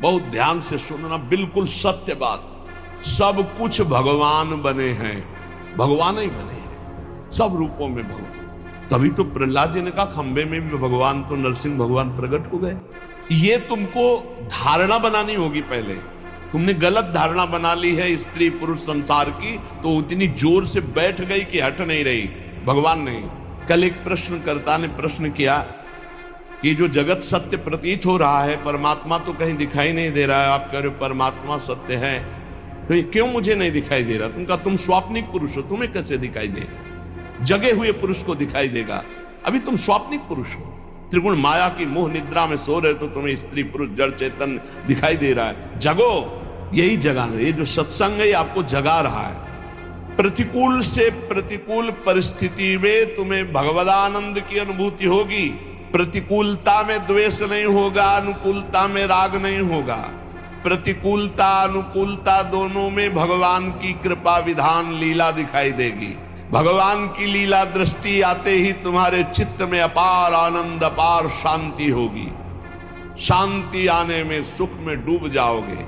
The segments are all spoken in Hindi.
बहुत ध्यान से सुनना, बिल्कुल सत्य बात। सब कुछ भगवान बने हैं, भगवान ही बने हैं, सब रूपों में भगवान। तभी तो प्रहलाद जी ने कहा खंबे में भी भगवान, तो नरसिंह भगवान प्रकट हो गए। ये तुमको धारणा बनानी होगी। पहले तुमने गलत धारणा बना ली है स्त्री पुरुष संसार की, तो इतनी जोर से बैठ गई कि हट नहीं रही, भगवान नहीं। कल एक प्रश्नकर्ता ने प्रश्न किया कि जो जगत सत्य प्रतीत हो रहा है, परमात्मा तो कहीं दिखाई नहीं दे रहा है, आप कह रहे हो परमात्मा सत्य है, तो ये क्यों मुझे नहीं दिखाई दे रहा? तुम कहा तुम स्वाप्निक पुरुष हो, तुम्हें कैसे दिखाई दे? जगे हुए पुरुष को दिखाई देगा, अभी तुम स्वाप्निक पुरुष हो। त्रिगुण माया की मोह निद्रा में सो रहे, तो तुम्हें स्त्री पुरुष जड़ चेतन दिखाई दे रहा है। जगो, यही जगाना। ये जो सत्संग है आपको जगा रहा है। प्रतिकूल से प्रतिकूल परिस्थिति में तुम्हें भगवदानंद की अनुभूति होगी। प्रतिकूलता में द्वेष नहीं होगा, अनुकूलता में राग नहीं होगा। प्रतिकूलता अनुकूलता दोनों में भगवान की कृपा विधान लीला दिखाई देगी। भगवान की लीला दृष्टि आते ही तुम्हारे चित्त में अपार आनंद, अपार शांति होगी। शांति आने में सुख में डूब जाओगे।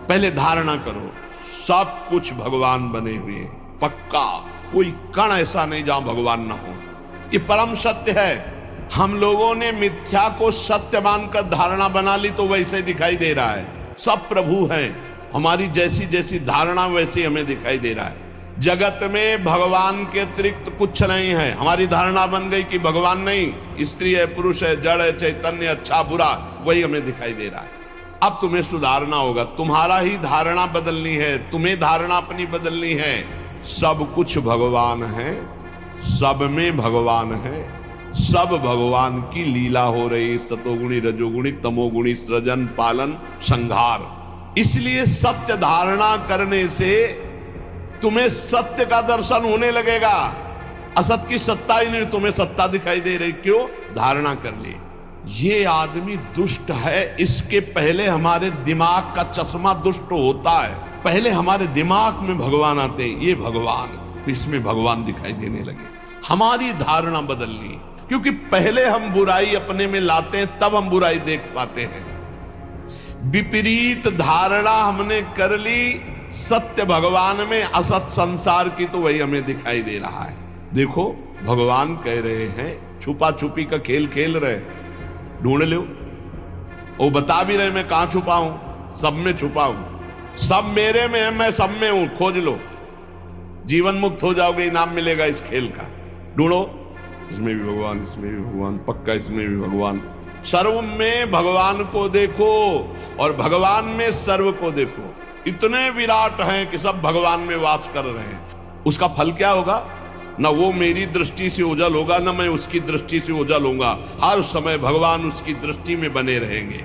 पहले धारणा करो सब कुछ भगवान बने हुए हैं, पक्का, कोई कण ऐसा नहीं जहां भगवान ना हो। ये परम सत्य है। हम लोगों ने मिथ्या को सत्य मानकर धारणा बना ली, तो वैसे दिखाई दे रहा है। सब प्रभु हैं, हमारी जैसी जैसी धारणा वैसी हमें दिखाई दे रहा है। जगत में भगवान के अतिरिक्त कुछ नहीं है। हमारी धारणा बन गई कि भगवान नहीं, स्त्री है, पुरुष है, जड़ है, चैतन्य, अच्छा बुरा, वही हमें दिखाई दे रहा है। अब तुम्हें सुधारना होगा, तुम्हारा ही धारणा बदलनी है, तुम्हें धारणा अपनी बदलनी है। सब कुछ भगवान है, सब में भगवान है, सब भगवान की लीला हो रही। सतोगुणी रजोगुणी तमोगुणी सृजन पालन संहार। इसलिए सत्य धारणा करने से तुम्हें सत्य का दर्शन होने लगेगा। असत की सत्ता ही नहीं, तुम्हें सत्ता दिखाई दे रही। क्यों? धारणा कर ली। ये आदमी दुष्ट है, इसके पहले हमारे दिमाग का चश्मा दुष्ट होता है। पहले हमारे दिमाग में भगवान आते हैं, ये भगवान, तो इसमें भगवान दिखाई देने लगे। हमारी धारणा बदलनी, क्योंकि पहले हम बुराई अपने में लाते हैं, तब हम बुराई देख पाते हैं। विपरीत धारणा हमने कर ली सत्य भगवान में, असत संसार की, तो वही हमें दिखाई दे रहा है। देखो भगवान कह रहे हैं छुपा छुपी का खेल खेल रहे, ढूंढ लो। वो बता भी रहे मैं कहां छुपा हूं, सब में छुपा हूं, सब मेरे में है, मैं सब में हूं, खोज लो। जीवन मुक्त हो जाओगे, इनाम मिलेगा इस खेल का। ढूंढो, इसमें भी भगवान, इसमें भी भगवान, पक्का इसमें भी भगवान। सर्व में भगवान को देखो और भगवान में सर्व को देखो। इतने विराट हैं कि सब भगवान में वास कर रहे हैं। उसका फल क्या होगा? ना वो मेरी दृष्टि से ओझल होगा, ना मैं उसकी दृष्टि से ओझल होऊंगा। हर समय भगवान उसकी दृष्टि में बने रहेंगे।